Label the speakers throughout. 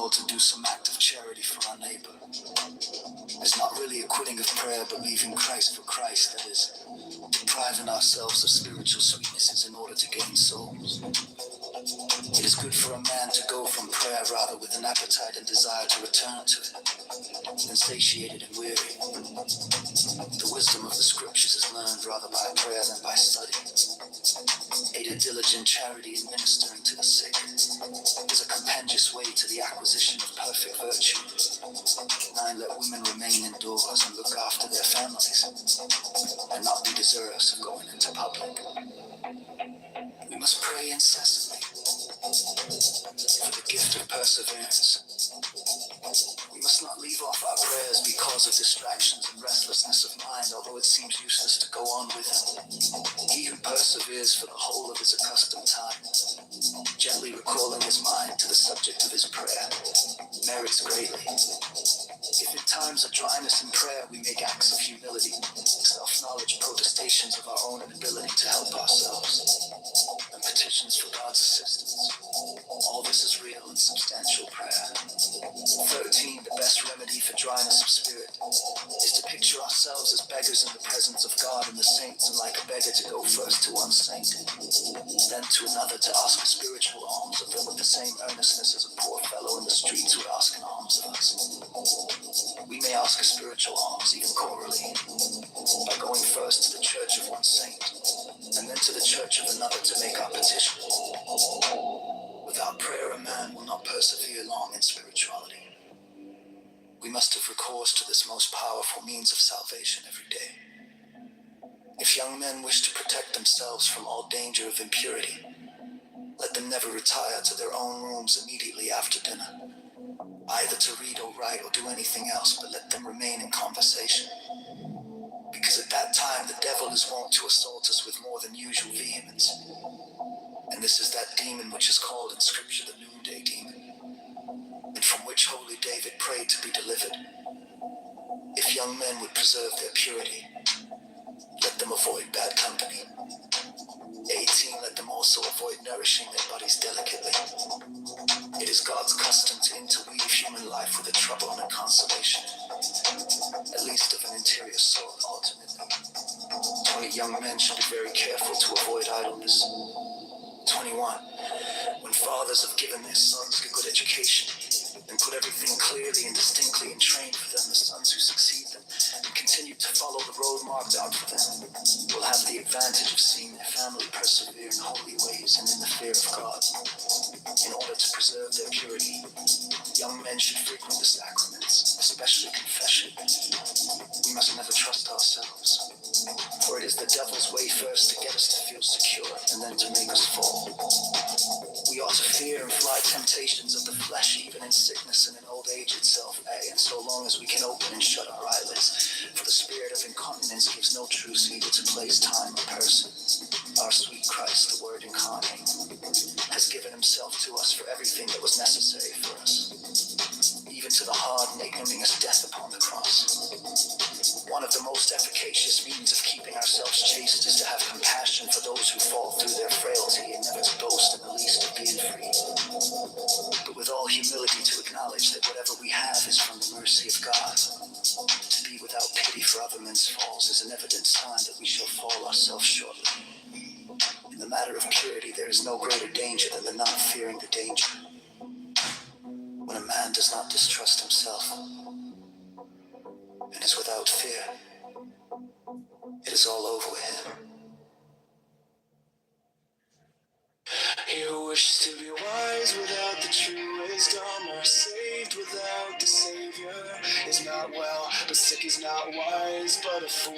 Speaker 1: called to do some act of charity for our neighbor. It's not really a quitting of prayer, but leaving Christ for Christ, that is, depriving ourselves of spiritual sweetnesses in order to gain souls. It is good for a man to go from prayer rather with an appetite and desire to return to it, than satiated and weary. The wisdom of the scriptures is learned rather by prayer than by study. Aid a diligent charity in ministering to the sick is a compendious way to the acquisition of perfect virtue. 9, let women remain indoors and look after their families, and not be desirous of going into public. We must pray incessantly for the gift of perseverance. We must not leave off our prayers because of distractions and restlessness of mind, although it seems useless to go on with them. He who perseveres for the whole of his accustomed time, gently recalling his mind to the subject of his prayer, merits greatly. If in times of dryness in prayer we make acts of humility, self-knowledge, protestations of our own inability to help ourselves, and petitions for God's assistance, all this is real and substantial prayer. 13, the best remedy for dryness of spirit is to picture ourselves as beggars in the presence of God and the saints, and like a beggar to go first to one saint, then to another to ask a spiritual alms of them with the same earnestness as a poor fellow in the streets would ask an alms of us. We may ask a spiritual alms even corally, by going first to the church of one saint, and then to the church of another to make our petition. Without prayer, a man will not persevere long in spirituality. We must have recourse to this most powerful means of salvation every day. If young men wish to protect themselves from all danger of impurity, let them never retire to their own rooms immediately after dinner, either to read or write or do anything else, but let them remain in conversation. Because at that time the devil is wont to assault us with more than usual vehemence. And this is that demon which is called in Scripture the noonday demon, and from which holy David prayed to be delivered. If young men would preserve their purity, let them avoid bad company. 18, let them also avoid nourishing their bodies delicately. It is God's custom to interweave human life with a trouble and a consolation, at least of an interior sort, ultimately. 20, young men should be very careful to avoid idleness. 21, when fathers have given their sons a good education and put everything clearly and distinctly in train for them, the sons who succeed them and continue to follow the road marked out for them will have the advantage of seeing their family persevere in holy ways and in the fear of God. In order to preserve their purity, young men should frequent the sacraments, especially confession. We must never trust ourselves, for it is the devil's way first to get us to feel secure and then to make us fall. We ought to fear and fly temptations of the flesh, even in sickness and in old age itself, and so long as we can open and shut our eyelids, for the spirit of incontinence gives no truce either to place, time, or person. Our sweet Christ, the Word incarnate, has given himself to us for everything that was necessary for us, even to the hard and ignominious death upon the cross. One of the most efficacious means of keeping ourselves chaste is to have compassion for those who fall through their frailty, and never to boast in the least of being free, but with all humility to acknowledge that whatever we have is from the mercy of God. To be without pity for other men's faults is an evident sign that we shall fall ourselves shortly. In the matter of purity, there is no greater danger than the not fearing the danger. When a man does not distrust himself and is without fear, it is all over with him. He who wishes to be wise without the true wisdom, or saved without the Savior, is not well, but sick is not wise, but a fool.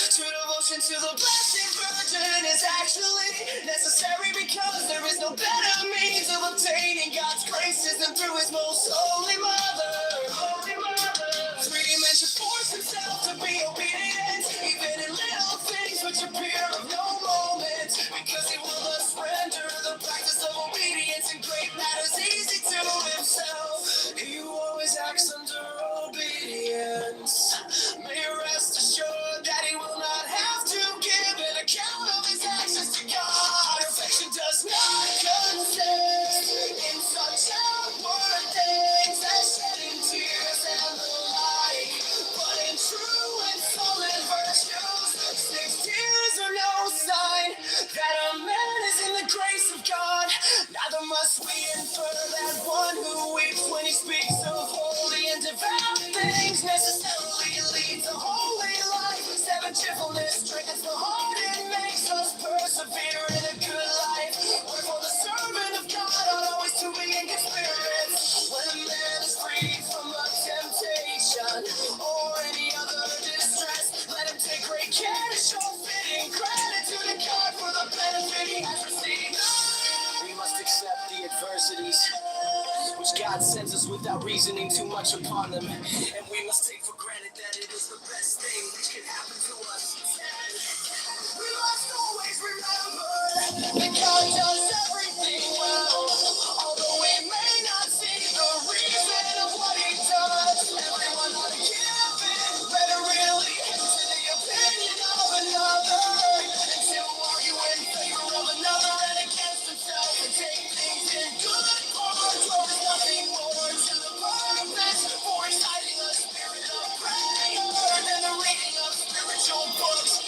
Speaker 1: True devotion to the Blessed Virgin is actually necessary, because there is no better means of obtaining God's graces than through his most holy mother. Free man should force himself to be obedient, even in little things which appear of no moment, because he will thus render the practice of obedience in great matters easy to himself. He who always acts under obedience may rest assured that he will not have to give an account of his actions to God. Perfection does not consist in such a for that one who weeps when he speaks of holy and devout things. Necessarily leads a holy life. Seven cheerfulness strengthens the heart and makes us persevere in a good life. Wherefore the servant of God ought always to be in good spirits. When a man is freed from a temptation or any other distress, let him take great care to show fitting gratitude to God for the benefit he has received. We must accept the adversities which God sends us without reasoning too much upon them, and we must take for granted that it is the best thing which can happen to us. We must always remember that God does everything well, although we may not see the reason of what he does. Everyone ought to give it, better really to the opinion of another, and to argue in favor of another and against himself, and take things in good part, where there's nothing more to the purpose for exciting a spirit of prayer than the reading of spiritual books.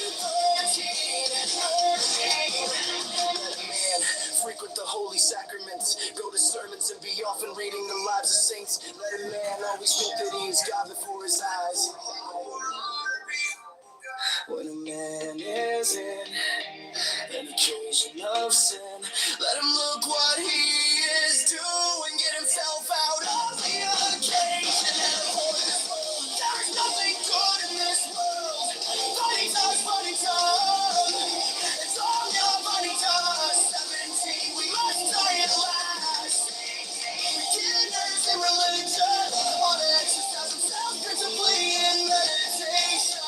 Speaker 1: 13 and 13. Let a man frequent the holy sacraments, go to sermons, and be often reading the lives of saints. Let a man always think that he is God before his eyes. When a man is in an occasion of sin, let him look what he is doing, get himself out of the occasion and avoid this world. There is nothing good in this world. Funny does, funny does. It's all your funny does. 17, we must die at last. Beginners in religion ought to exercise themselves principally in meditation.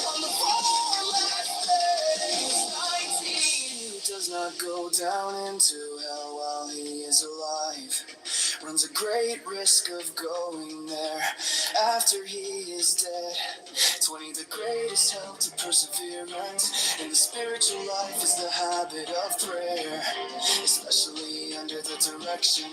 Speaker 1: On the far left days, 19, who does not go down into hell while he is alive runs a great risk of going there after he is dead. 20, the greatest help to perseverance in the spiritual life is the habit of prayer, especially under the direction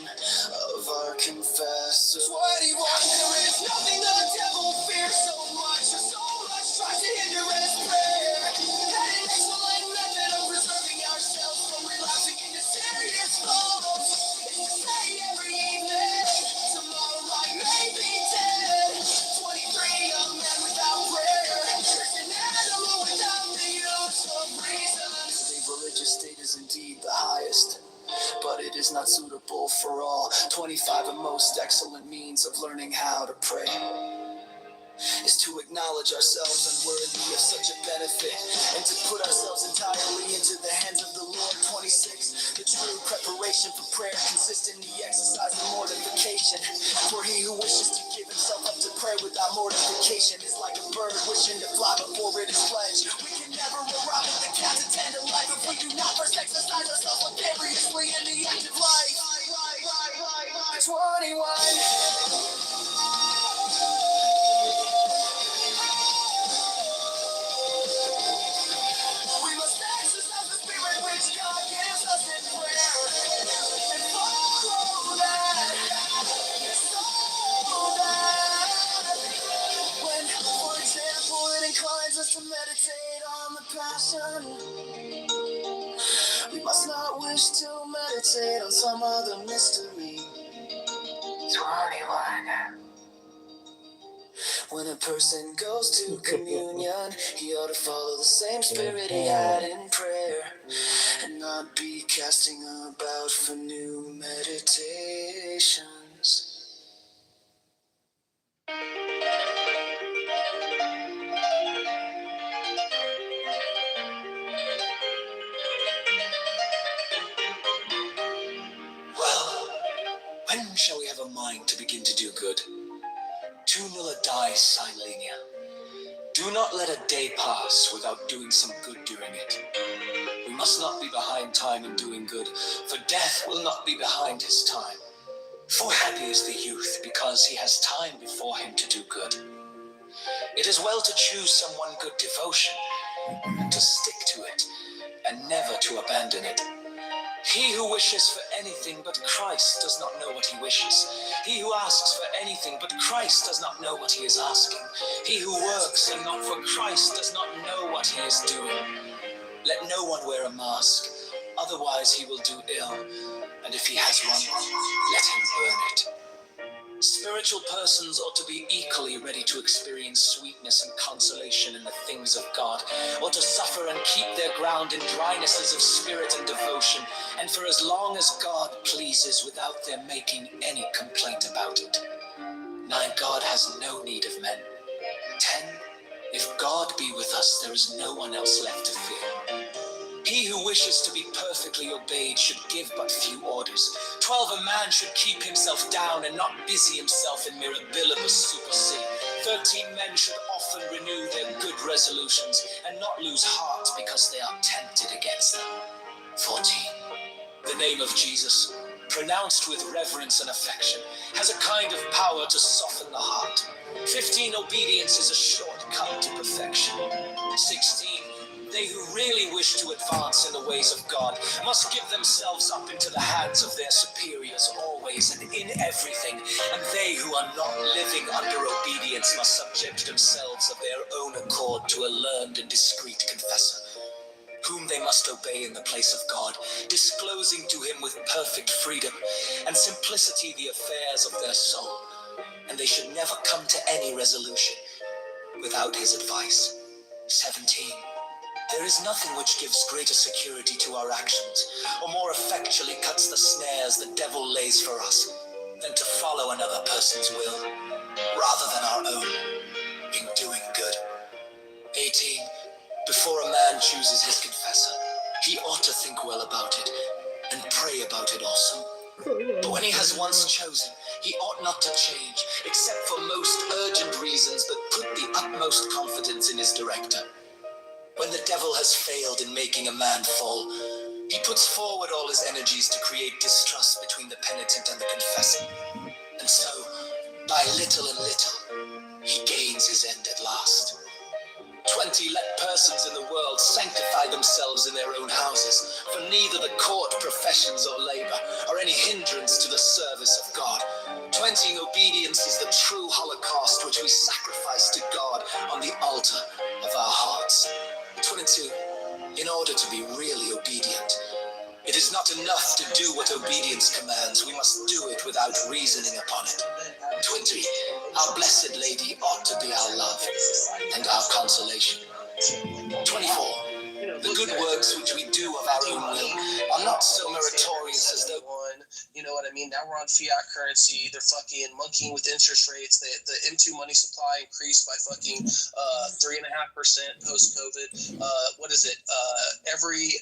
Speaker 1: of our confessor. 21, there is nothing the devil fears so much, or so much tries to hinder his prayer. That an excellent method of preserving ourselves from relapsing into serious faults is to say every evening, tomorrow I may be dead. 23, a man without prayer is an animal without the use of reason. The religious state is indeed the highest, but it is not suitable for all. 25, a most excellent means of learning how to pray is to acknowledge ourselves unworthy of such a benefit and to put ourselves entirely into the hands of the Lord. 26, the true preparation for prayer consists in the exercise of mortification. For he who wishes to give himself up to prayer without mortification is like a bird wishing to fly before it is fledged. We can never arrive at the cat's intended life if we do not first exercise ourselves laboriously in the active life. 21. We must exercise the spirit which God gives us in prayer and follow that, so that when, for example, it inclines us to meditate on the passion, we must not wish to meditate on some other mystery. 21. When a person goes to communion, he ought to follow the same spirit he had in prayer and not be casting about for new meditations. Well, when shall we have a mind to begin to do good? Tu nulla dies sine linea. Do not let a day pass without doing some good during it. We must not be behind time in doing good, for death will not be behind his time. For happy is the youth, because he has time before him to do good. It is well to choose someone good devotion, and to stick to it, and never to abandon it. He who wishes for anything but Christ does not know what he wishes. He who asks for anything but Christ does not know what he is asking. He who works and not for Christ does not know what he is doing. Let no one wear a mask, otherwise he will do ill. And if he has one, let him burn it. Spiritual persons ought to be equally ready to experience sweetness and consolation in the things of God, or to suffer and keep their ground in drynesses of spirit and devotion, and for as long as God pleases, without their making any complaint about it. 9. God has no need of men. 10. If God be with us, there is no one else left to fear. He who wishes to be perfectly obeyed should give but few orders. 12. A man should keep himself down and not busy himself in mirabilibus super se. 13. Men should often renew their good resolutions and not lose heart because they are tempted against them. 14. The name of Jesus, pronounced with reverence and affection, has a kind of power to soften the heart. 15. Obedience is a shortcut to perfection. 16. They who really wish to advance in the ways of God must give themselves up into the hands of their superiors always and in everything, and they who are not living under obedience must subject themselves of their own accord to a learned and discreet confessor, whom they must obey in the place of God, disclosing to him with perfect freedom and simplicity the affairs of their soul, and they should never come to any resolution without his advice. 17. There is nothing which gives greater security to our actions, or more effectually cuts the snares the devil lays for us, than to follow another person's will, rather than our own, in doing good. 18. Before a man chooses his confessor, he ought to think well about it, and pray about it also. But when he has once chosen, he ought not to change, except for most urgent reasons, but put the utmost confidence in his director. When the devil has failed in making a man fall, he puts forward all his energies to create distrust between the penitent and the confessor. And so, by little and little, he gains his end at last. 20. Let persons in the world sanctify themselves in their own houses, for neither the court, professions, or labor are any hindrance to the service of God. 20. Obedience is the true holocaust which we sacrifice to God on the altar of our hearts. 22. In order to be really obedient, it is not enough to do what obedience commands. We must do it without reasoning upon it. 20. Our Blessed Lady ought to be our love and our consolation. 24. The good works which we do of our own will are not so meritorious as though...
Speaker 2: You know what I mean? Now we're on fiat currency. They're fucking monkeying with interest rates. The M2 money supply increased by fucking 3.5% post-COVID. What is it? Every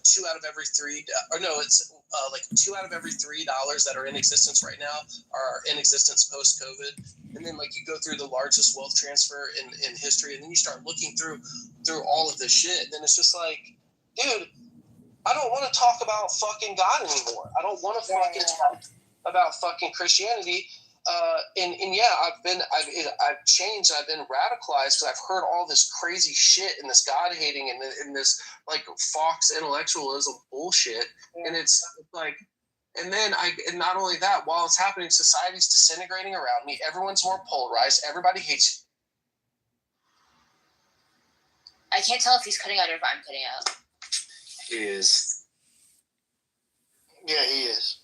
Speaker 2: 2 out of every three, or no, it's like 2 out of every $3 that are in existence right now are in existence post-COVID. And then like you go through the largest wealth transfer in history, and then you start looking through all of this shit. Then it's just like, dude, I don't want to talk about fucking God anymore. I don't want to fucking talk about fucking Christianity. And yeah, I've changed. I've been radicalized because I've heard all this crazy shit and this God hating and this like Fox intellectualism bullshit. Yeah. And it's like, and not only that, while it's happening, society's disintegrating around me. Everyone's more polarized. Everybody hates.
Speaker 3: I can't tell if he's cutting out or if I'm cutting out.
Speaker 4: He is.
Speaker 2: Yeah, he is.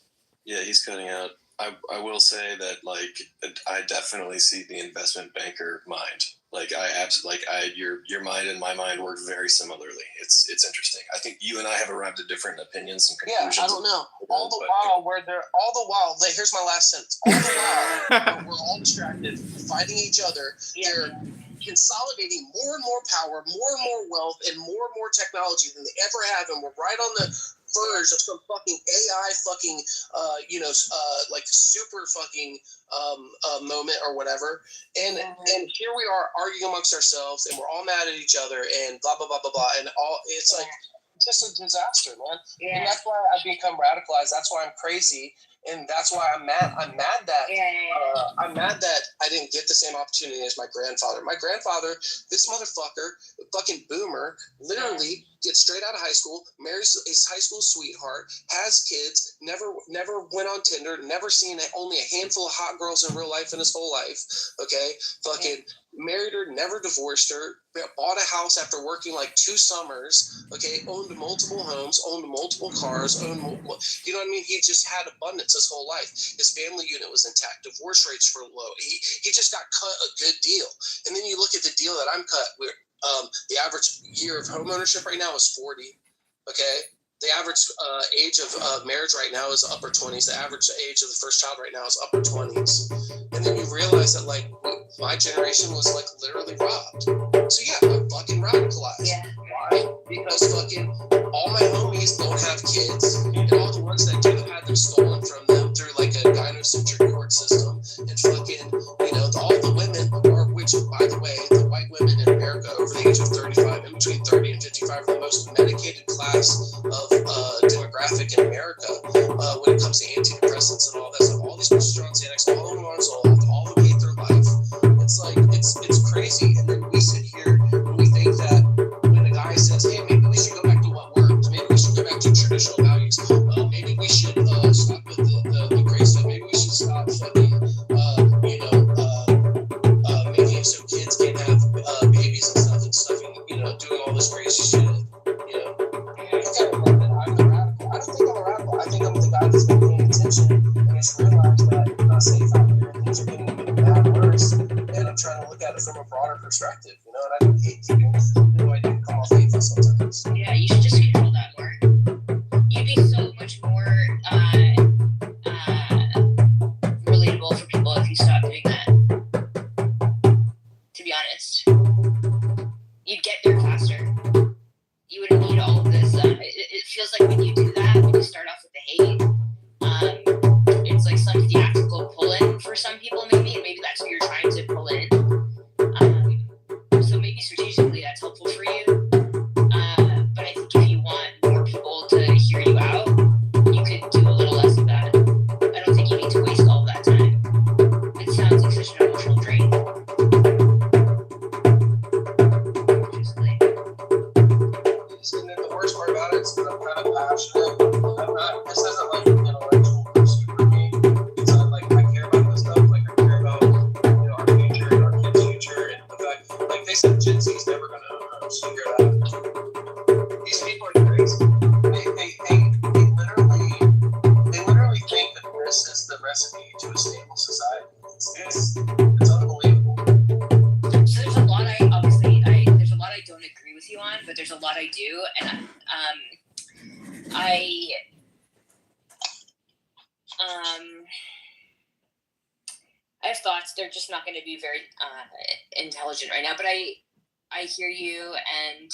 Speaker 4: Yeah, he's cutting out. I will say that, like, I definitely see the investment banker mind. Like, your mind and my mind work very similarly. It's interesting. I think you and I have arrived at different opinions and conclusions.
Speaker 2: Yeah, I don't know. All the while, here's my last sentence. All the while, we're all distracted, fighting each other. Yeah. They're consolidating more and more power, more and more wealth, and more technology than they ever have, and we're right on the verge of some fucking AI fucking like super fucking moment or whatever, and here we are arguing amongst ourselves, and we're all mad at each other, and blah blah blah blah blah, and all it's like it's just a disaster, man. Yeah. And that's why I've become radicalized. That's why I'm crazy. and that's why I'm mad. I'm mad that
Speaker 3: Yeah.
Speaker 2: I'm mad that I didn't get the same opportunity as my grandfather. My grandfather, this motherfucker, fucking boomer, literally gets straight out of high school, marries his high school sweetheart, has kids, never went on Tinder, never seen only a handful of hot girls in real life in his whole life. Okay, fucking married her, never divorced her, bought a house after working like 2 summers. Okay, owned multiple homes, owned multiple cars, you know what I mean? He just had abundance his whole life. His family unit was intact. Divorce rates were low. He just got cut a good deal. And then you look at the deal that I'm cut. The average year of home ownership right now is 40. Okay, the average age of marriage right now is upper 20s. The average age of the first child right now is upper 20s. And then you realize that like my generation was like literally robbed. So yeah, I'm fucking radicalized.
Speaker 3: Yeah.
Speaker 2: Why? Because fucking all my homies don't have kids, and all the ones that do have them stolen from them through like a gynocentric court system. And fucking, all the women are, which by the way, the white women in America over the age of 35, in between 30 and 55, are the most medicated class of demographic in America when it comes to antidepressants and all that stuff. All these bitches are on Xanax, all of them are on Zoloft, all of them hate their life. It's like, it's crazy. And then we sit here and we think that when a guy says, hey, maybe we should go back to what worked, maybe we should go back to traditional values, maybe we should stop with the crazy stuff, maybe we should stop fucking, making it so kids can't have babies and stuff, doing all this crazy shit, I'm the radical. I don't think I'm a radical. I think I'm the guy that's been paying attention and has realized that it's not safe out here and things are getting bad worse. And I'm trying to look at it from a broader perspective, and I hate keeping, I do come off hateful sometimes.
Speaker 3: Yeah, you should just control that more. You'd be so much more relatable for people if you stopped doing that. To be honest, you'd get there faster. You wouldn't need all of this. It feels like when you do that, when you start off with the hate, it's like some theatrical pull-in for some people, maybe, and maybe that's what you're trying to pull in. So maybe strategically that's helpful for you. But I think if you want more people to hear you out, you could do a little less of that. I don't think you need to waste all of that time. It sounds like such an emotional drain.
Speaker 2: And then the worst part about it is that I'm kind of passionate. This isn't like an intellectual pursuit for me. It's not like I care about this stuff. Like I care about our future and our kids' future, and the fact, like they said, Gen Z is never going to own homes. Figure it out. These people are crazy. They literally think that this is the recipe to a stable society. It's unbelievable.
Speaker 3: So there's a lot there's a lot I don't agree with you on, but there's a lot I do, and I have thoughts. They're just not going to be very intelligent right now, but I hear you, and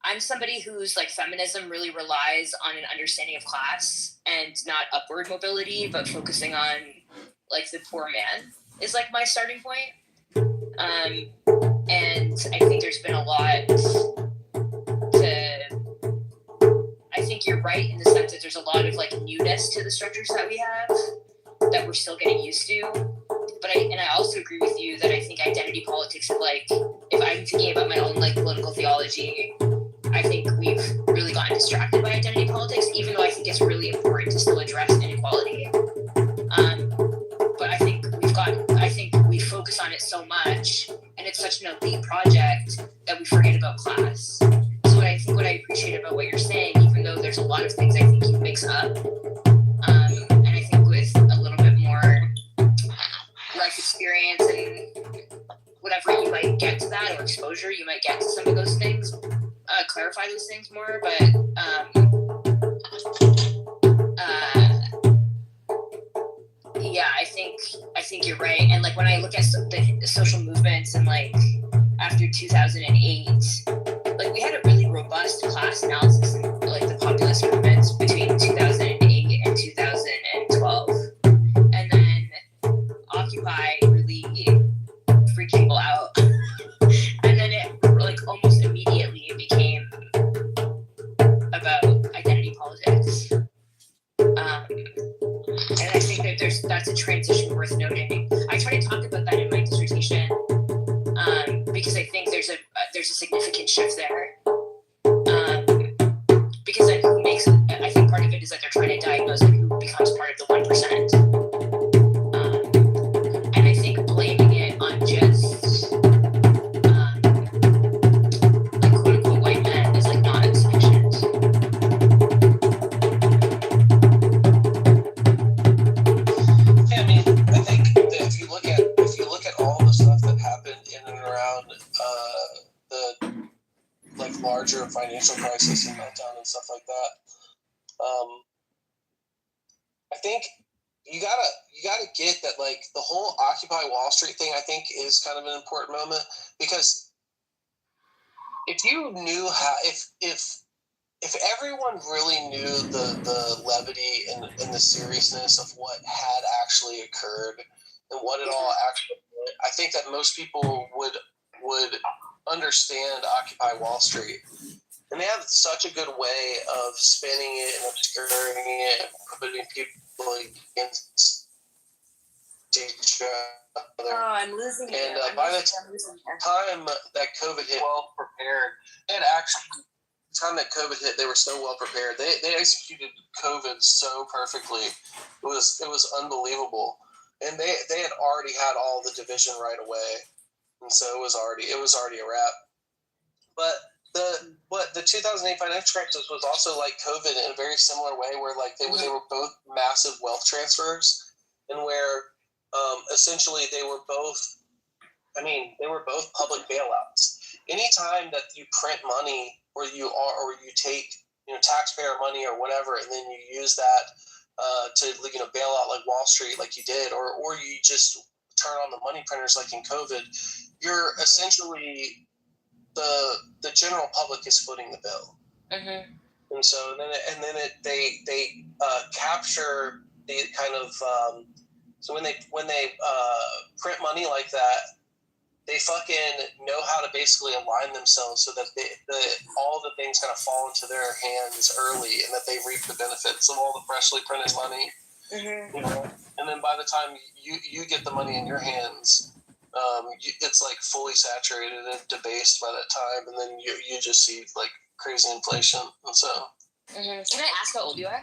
Speaker 3: I'm somebody who's like feminism really relies on an understanding of class and not upward mobility, but focusing on like the poor man is like my starting point. And I think there's been a lot I think you're right in the sense that there's a lot of like newness to the structures that we have that we're still getting used to. But I also agree with you that I think identity politics of like, if I'm thinking about my own like political theology, I think we've really gotten distracted by identity politics, even though I think it's really important to still address inequality. But I think we focus on it so much, and it's such an elite project that we forget about class. So what I appreciate about what you're saying, even though there's a lot of things I think you mix up, and I think with a little bit more life experience and whatever you might get to that, or exposure, you might get to some of those things, clarify those things more. But yeah, I think you're right. And like when I look at the social movements and like after 2008, like we had a really robust class analysis in like the populist movements between 2008 and 2012, and then Occupy really freaked people out, and then it like almost immediately became about identity politics. that's a transition worth noting. I try to talk about that in my dissertation because I think there's a significant shift there. Because then who makes? I think part of it is that they're trying to diagnose like who becomes part of the 1%, and I think blaming it on just like quote unquote white men is like not sufficient.
Speaker 2: Yeah, I mean, I think that if you look at all the stuff that happened in and around the like larger financial crisis and meltdown and stuff like that, I think you gotta get that like the whole Occupy Wall Street thing. I think is kind of an important moment because if you knew how if everyone really knew the levity and the seriousness of what had actually occurred and what it all actually meant, I think that most people would understand Occupy Wall Street. And they have such a good way of spinning it and obscuring it and putting people against each other.
Speaker 3: Oh, I'm losing you.
Speaker 2: And by the time that COVID hit, well prepared, and actually the time that COVID hit, they were so well prepared. They executed COVID so perfectly. It was unbelievable. And they had already had all the division right away. And so it was already a wrap. But the 2008 financial crisis was also like COVID in a very similar way, where like they were both massive wealth transfers, and where essentially they were both public bailouts. Anytime that you print money or you take taxpayer money or whatever, and then you use that to bail out like Wall Street, like you did, or you just turn on the money printers like in COVID, you're essentially the general public is footing the bill. Mm-hmm. And so they capture the kind of so when they print money like that, they fucking know how to basically align themselves so that all the things kind of fall into their hands early, and that they reap the benefits of all the freshly printed money. Mm-hmm. And then by the time you get the money in your hands, it's like fully saturated and debased by that time, and then you just see like crazy inflation. And so,
Speaker 3: Can I ask how old you are?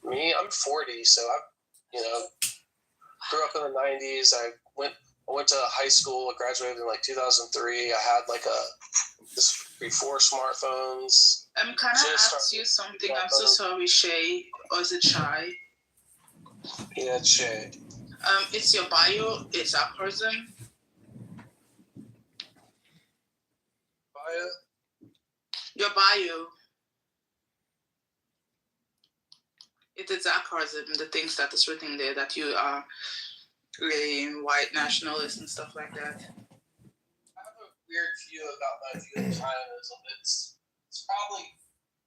Speaker 2: Me, I'm 40, so I, grew up in the 90s. I went to high school. I graduated in like 2003. I had like this before smartphones.
Speaker 5: Can I ask you something? I'm so sorry, Shay, or is it Shy?
Speaker 2: Yeah, it's Shay.
Speaker 5: It's your bio. It's a person.
Speaker 2: Bio?
Speaker 5: Your bio. It is sarcasm, the things that is written there, that you are a white nationalist and stuff like that.
Speaker 2: I have a weird view about my view of Zionism. It's probably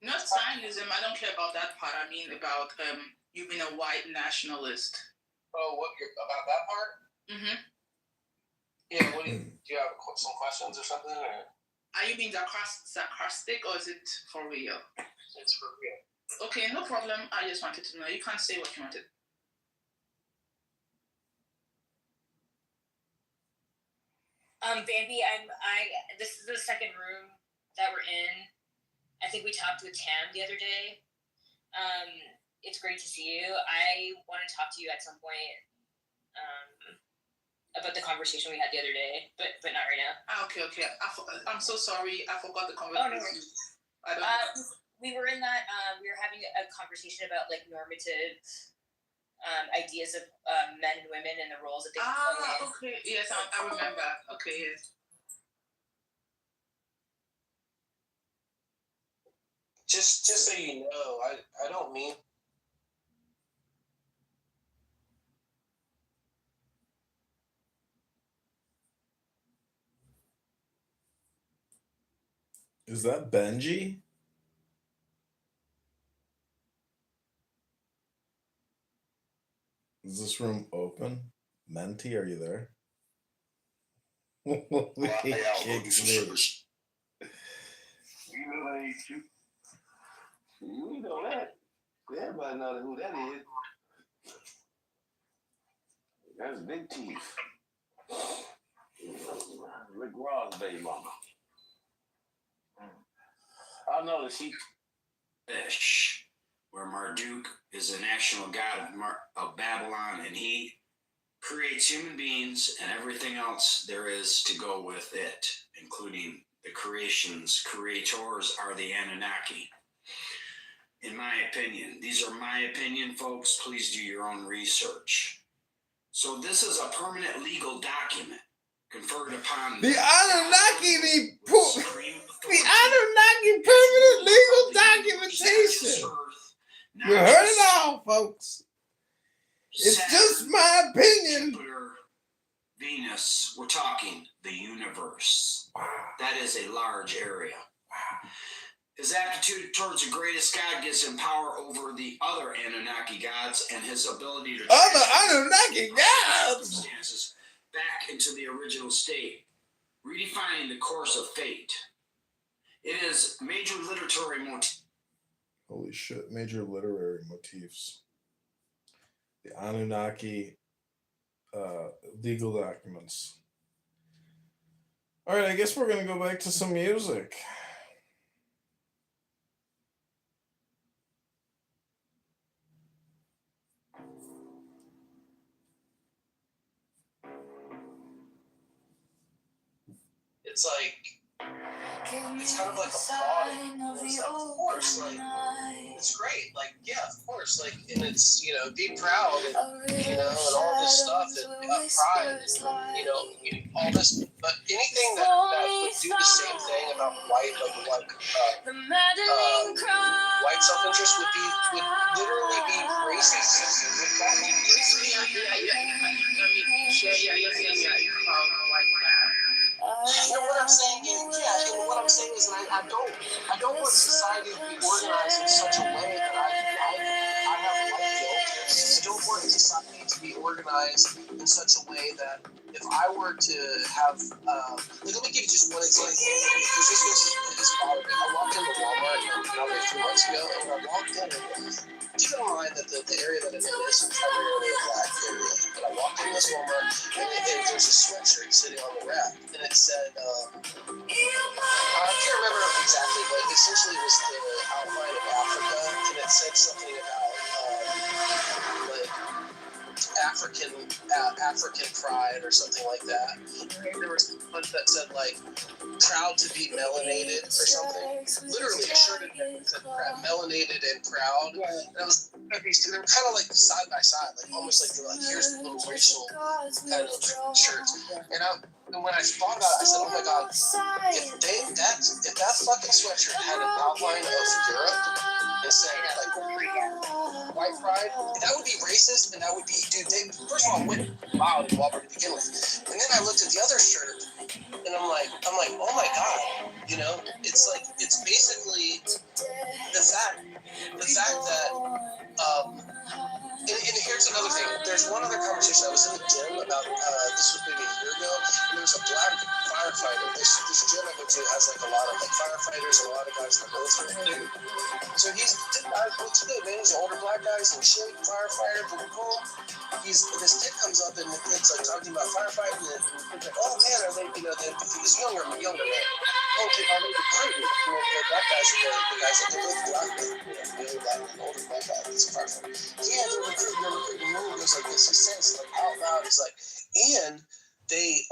Speaker 5: not Zionism. I don't care about that part. I mean about you being a white nationalist.
Speaker 2: Oh, about that part? Mm-hmm. Yeah. What do you have some questions or something? Or?
Speaker 5: Are you being sarcastic or is it for real?
Speaker 2: It's for real.
Speaker 5: Okay, no problem. I just wanted to know. You can't say what you wanted.
Speaker 3: Bambi, this is the second room that we're in. I think we talked with Tam the other day. It's great to see you. I want to talk to you at some point about the conversation we had the other day, but not right now.
Speaker 5: Okay. I'm so sorry. I forgot the conversation.
Speaker 3: Oh, no. We were in that. We were having a conversation about like normative ideas of men and women and the roles that they play.
Speaker 5: Okay. Yes, I remember. Okay, yes.
Speaker 2: Just so you know, I don't mean.
Speaker 6: Is that Benji? Is this room open? Menti, are you there?
Speaker 7: You know that. Everybody know who that is.
Speaker 8: That's big teeth. Rick Ross' baby mama. I know that she
Speaker 9: fish, where Marduk is the national god of Babylon, and he creates human beings and everything else there is to go with it, including the creations. Creators are the Anunnaki. In my opinion, these are my opinion, folks. Please do your own research. So this is a permanent legal document conferred upon
Speaker 7: The Anunnaki, the Anunnaki permanent legal documentation. You heard it all, folks. It's just my opinion.
Speaker 9: Jupiter, Venus, we're talking the universe.
Speaker 7: Wow.
Speaker 9: That is a large area. His aptitude towards the greatest God gives him power over the other Anunnaki gods, and his ability to
Speaker 7: Other Anunnaki gods
Speaker 9: circumstances back into the original state, redefining the course of fate. It is major literary motif.
Speaker 6: Holy shit, major literary motifs. The Anunnaki legal documents. All right, I guess we're going to go back to some music.
Speaker 2: It's like, it's kind of like a plot. It's like, of course, like, it's great. Like, yeah, of course. Like, and it's, you know, be proud and, you know, and all this stuff and pride and, all this. But anything that would do the same thing about white self-interest would literally be racist. You know what I'm saying? What I'm saying is I don't want society to be organized in such a way that I have white guilt. I don't want society to be organized in such a way that if I were to have, let me give you just one example, because this bothered me. I walked into Walmart probably 2 months ago, and when I walked in, keep in mind that the area that I'm in is primarily a black area. But I walked in this Walmart, and there's a sweatshirt sitting on the rack, and it said, I can't remember exactly, but essentially it was the outline of Africa, and it said something about like African pride or something like that. And there was a bunch that said like proud to be melanated or something. Literally a shirt that said melanated and proud. And I was they were kind of like side by side, like almost like they were like, here's the little racial kind of shirts. And when I thought about it, I said, oh my god, if that fucking sweatshirt had an outline of Europe and said like white pride, that would be racist, and that would be, dude, they first of all went wild in Walmart to begin with. And then I looked at the other shirt and I'm like, oh my god, it's like, it's basically the fact that and here's another thing. There's one other conversation. I was in the gym about this was maybe a year ago, and there was a black firefighter. This gym I go to has like a lot of like firefighters and a lot of guys in the military. So what's good, man? He's an older black guy, in shape, firefighter, boom, boom. This kid comes up and the kid's like talking about firefighting, and he's like, oh man, are they, he's younger man. Oh, are they recruiting? The black guys are the guys that they both black men, the older black guy that's a firefighter. Yeah, they're recruiting. And then he goes like this. He says like out loud, he's like, and they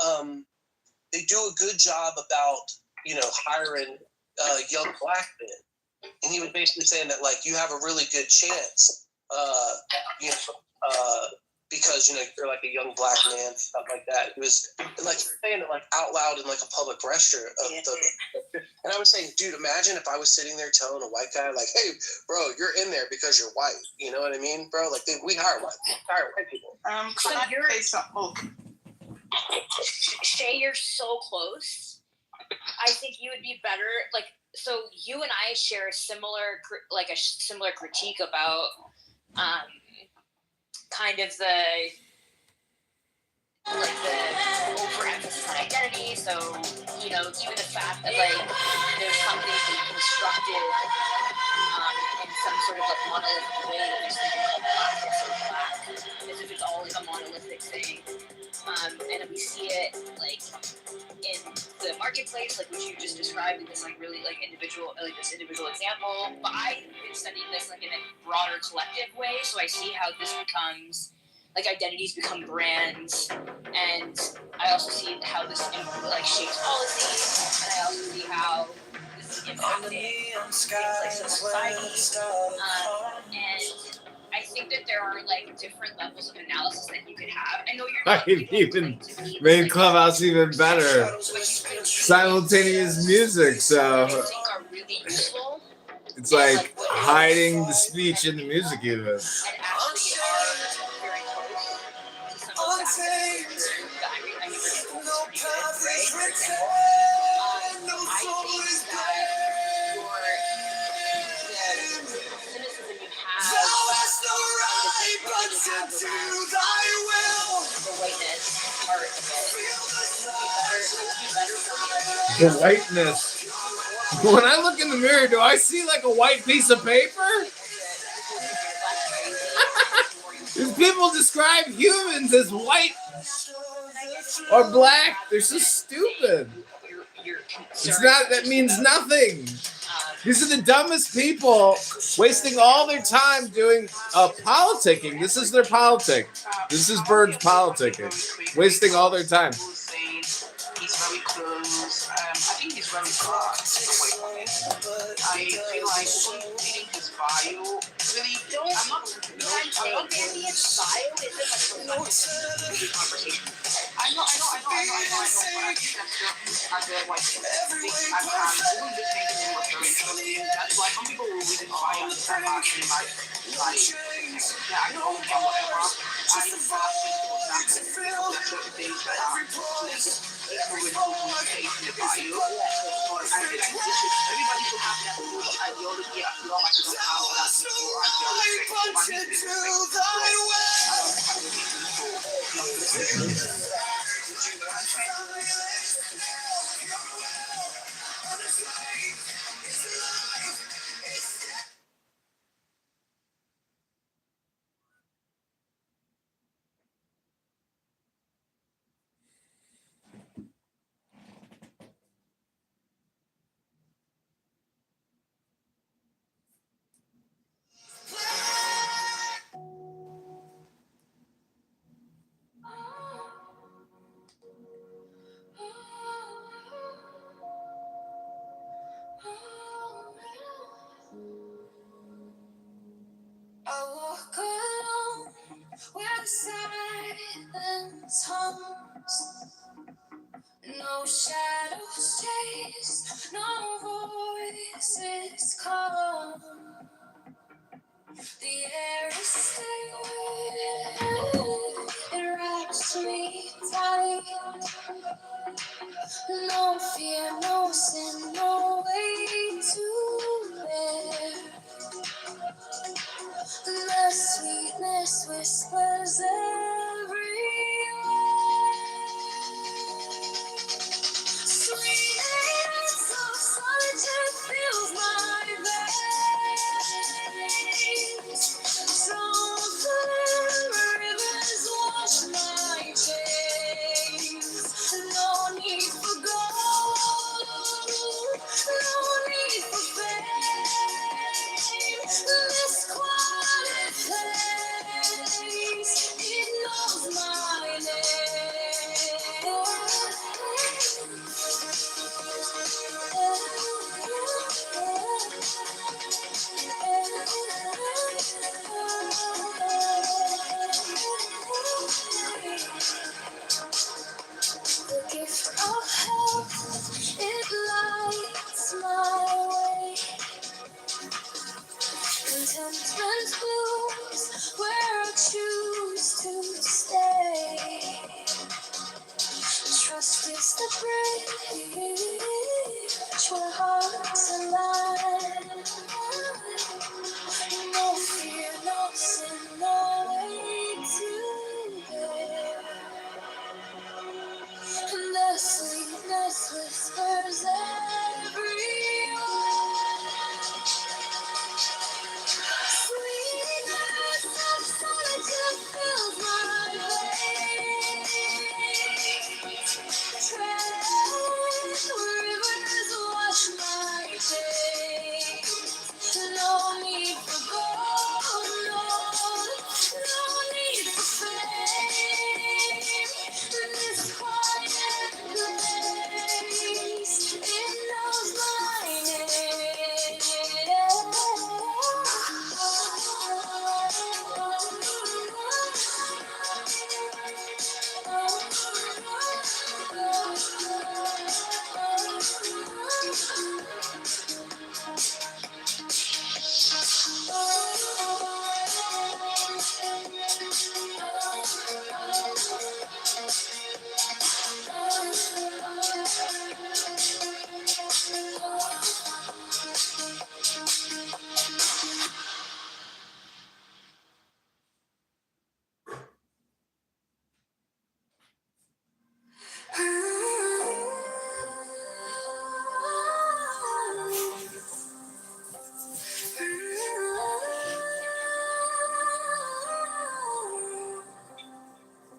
Speaker 2: do a good job about hiring young black men. And he was basically saying that like you have a really good chance, because you're like a young black man, stuff like that. It was like saying it like out loud in like a public restroom. And I was saying, dude, imagine if I was sitting there telling a white guy like, hey, bro, you're in there because you're white. You know what I mean, bro? Like we hire white people.
Speaker 5: Can I say something?
Speaker 3: Shay, you're so close. I think you would be better. Like, so you and I share a similar critique about kind of the overemphasis on identity. So, even the fact that like there's something being constructed in some sort of like monolithic way that there's something called black or so black, as if it's always a monolithic thing. and we see it like in the marketplace, like which you just described in this like really like individual example. But I've been studying this like in a broader collective way, so I see how this becomes like identities become brands, and I also see how this like shapes policy, and I also see how this is impacting things like civil society. And I think that there are like different levels of analysis that you could have. I know you're not
Speaker 7: even made Clubhouse even better. Simultaneous music, so
Speaker 3: I think are really useful.
Speaker 7: It's like hiding the speech in the music even.
Speaker 3: And actually are very close to some of the aspects that I mean, we're getting right? For example, I think that the cynicism you have the whiteness part of it
Speaker 7: The whiteness. When I look in the mirror, do I see like a white piece of paper? These people describe humans as white or black. They're so stupid. It's not. That means nothing. These are the dumbest people wasting all their time doing politicking. This is their politic. This is Bird's politicking. Wasting all their time.
Speaker 5: He's very close. I think he's very far away from it. I feel like reading his bio really I'm not
Speaker 3: Andy's bio isn't like conversation.
Speaker 5: I know, but I think that's as a white people this thing to him was very interesting. That's why some people will read his bio and start asking like yeah, I know and whatever. I think certain things that are everybody should have that ideology. I feel like you don't have
Speaker 10: I walk alone where silence hums. No shadows chase, no voices come. The air is still, it wraps me tight. No fear, no sin, no way to bear. The sweetness whispers everywhere. Sweetness of solitude fills my veins. Soulful rivers wash my chains. No need for gold, no need for fame. This quiet place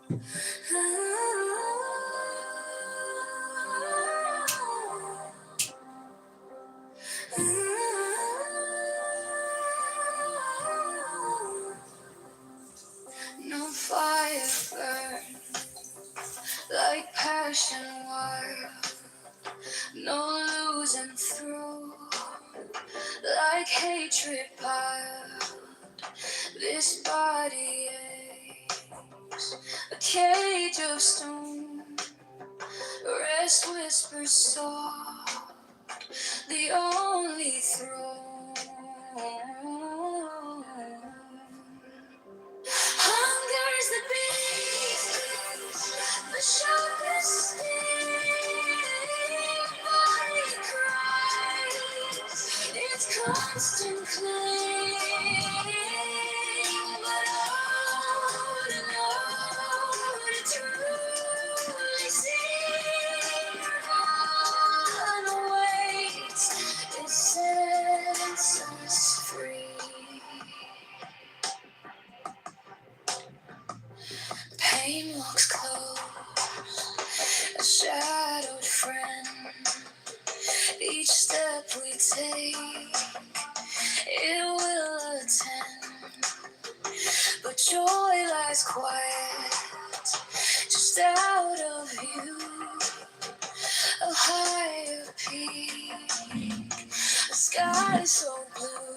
Speaker 10: No fire burn like passion wire. No losing through like hatred piled. This body aches, a cage of stone. Rest whispers soft, the only throne. Hunger's the beast, the sharpest sting. Body cries, its constant claim. But oh, to know, to truly see, Nirvana waits, it sets us free. Pain walks close, a shadowed friend. Each step we take, it will attend. But joy lies quiet, just out of view. A higher peak, a sky so blue.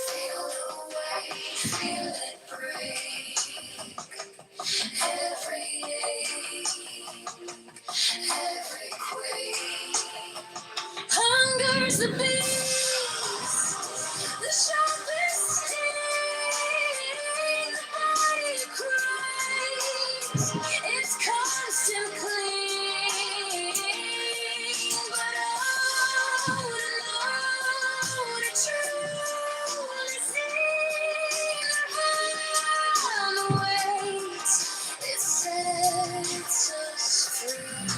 Speaker 10: Feel the weight, feel it break. Every ache, every quake. Hunger's the beast, the sharpest sting. The body cries, its constant cling. But oh, to truly see, Nirvana waits, it sets us free.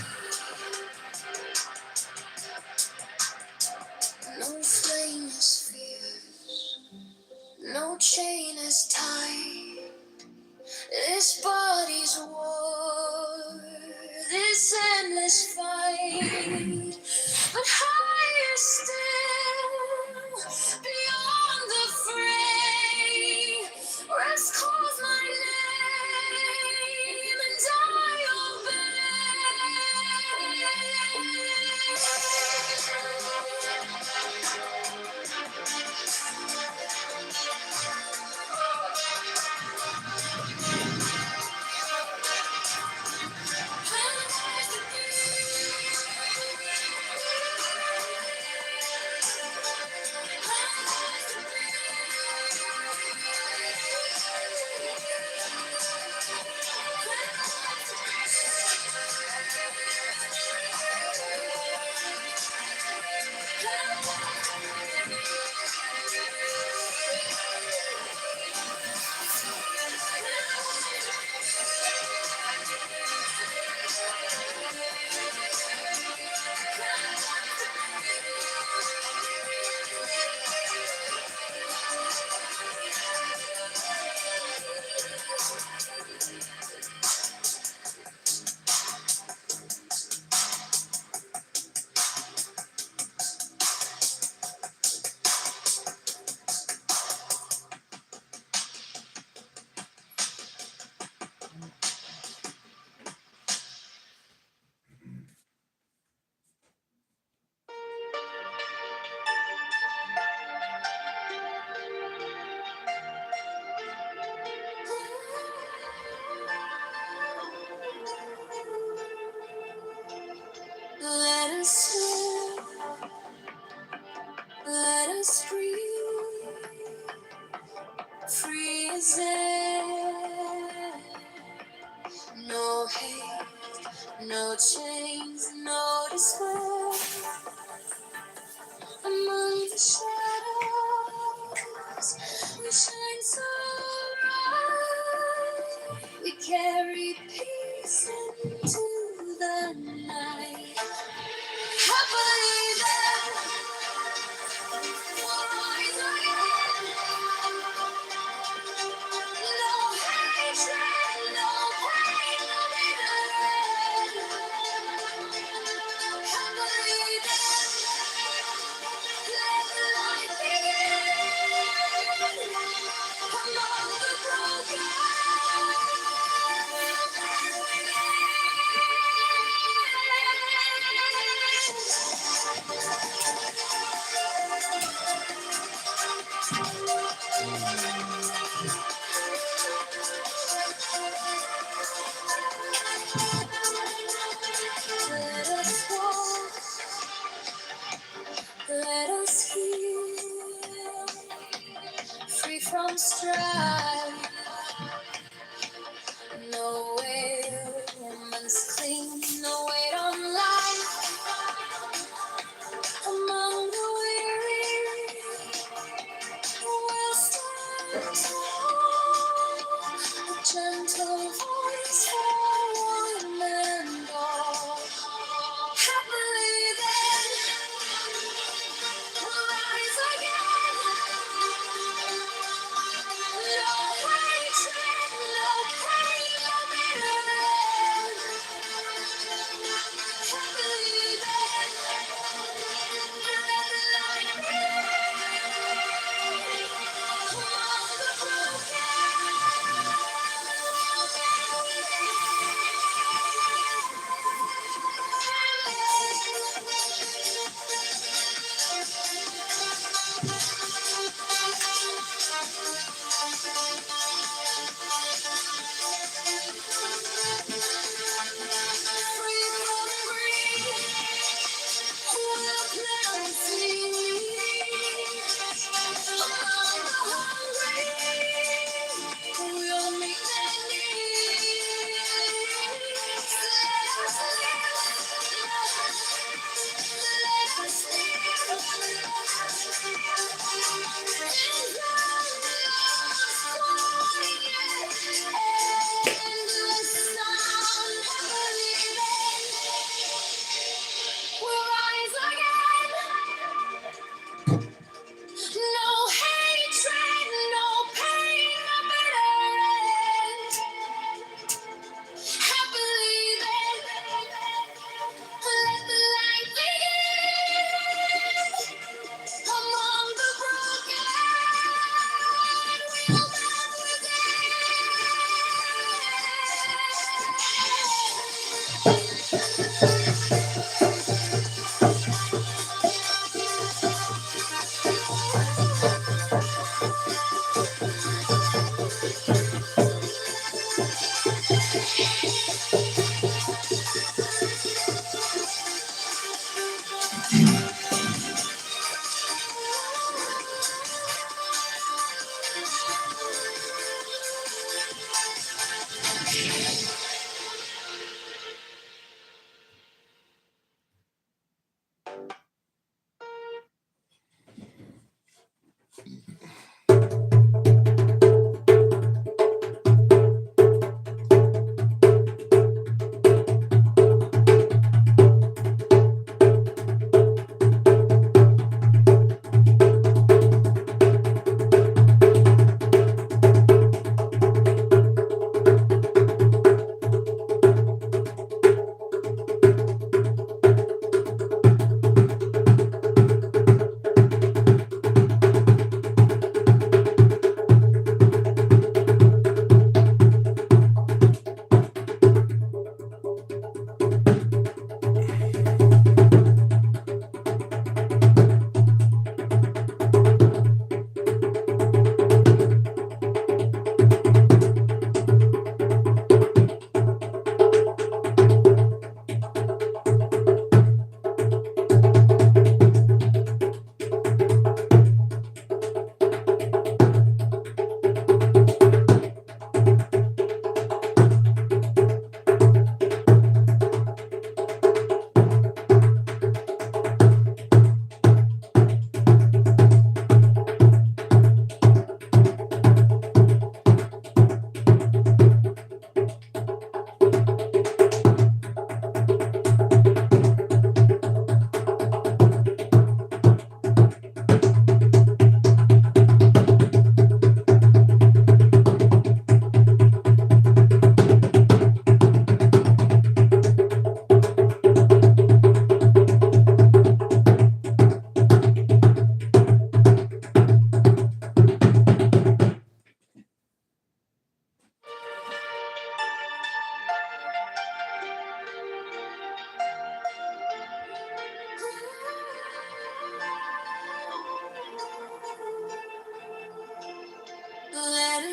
Speaker 10: No flame is fierce, no chain is tight. This body's war, this endless fight. But higher still, beyond the fray, rest calls my name, and I let us live, let us breathe, free as air. No hate, no chains, no despair. Among the shadows, we shine so bright. We carry peace into the night. I believe that we'll rise again. Let us walk, let us heal, free from strife. No woman's clean, no weight on life. Among the weary, we'll stand tall. A gentle voice for one and all. Happily then, we'll rise again. No hatred, no pain, no bitterness. Happily then, let the light reign among the free from greed, we'll plant seeds. Among the hungry, we'll meet their needs. Let us live. In the lost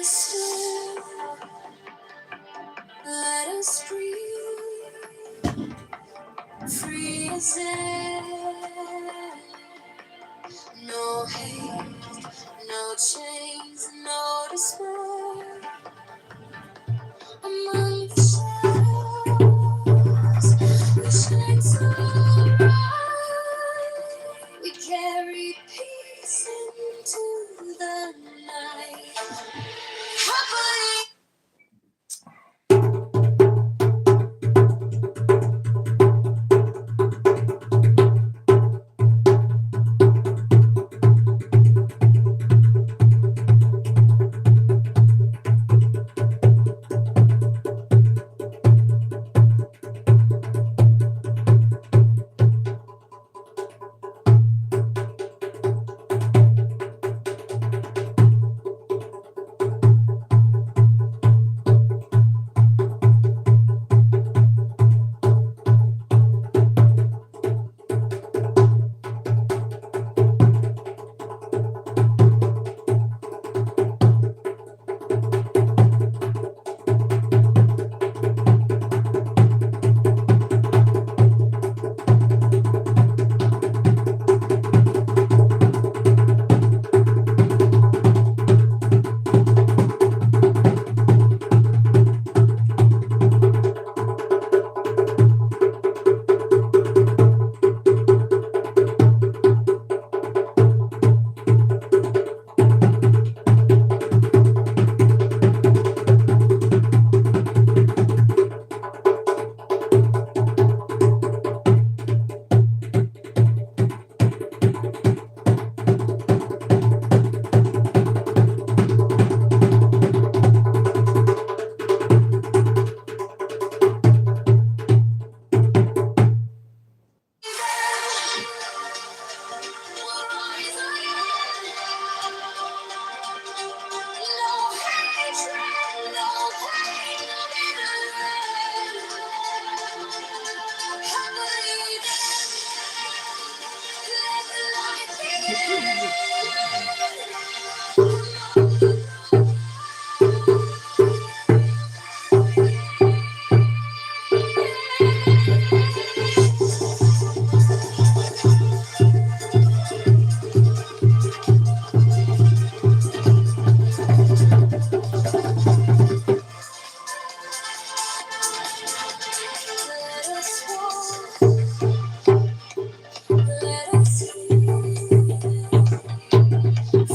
Speaker 10: still. Let us breathe. Free as air. No hate, no chains, no despair. Among the shadows, we shine so bright. We carry peace into the night. Happily.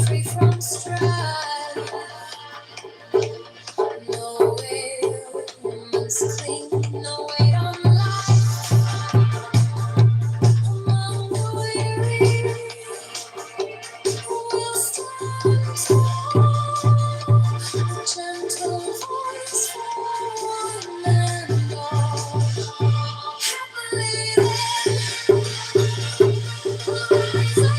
Speaker 10: Free from strife, no ailments cling, no weight on life. Among the weary, we'll stand tall. A gentle voice for one and all. Happily then, rise again.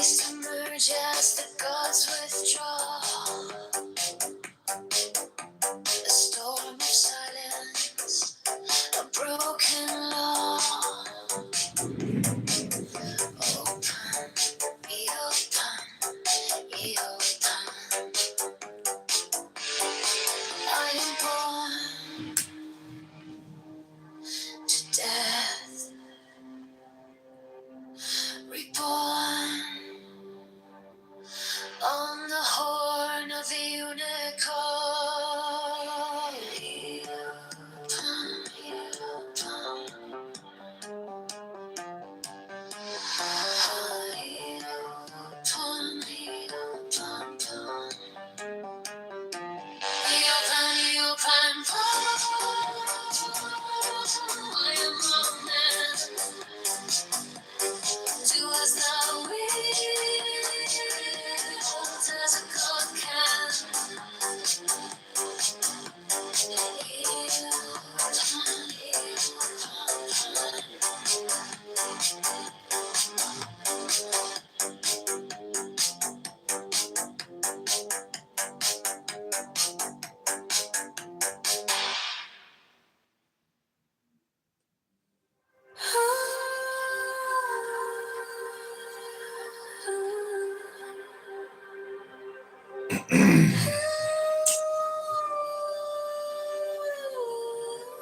Speaker 10: emerge as the gods withdraw.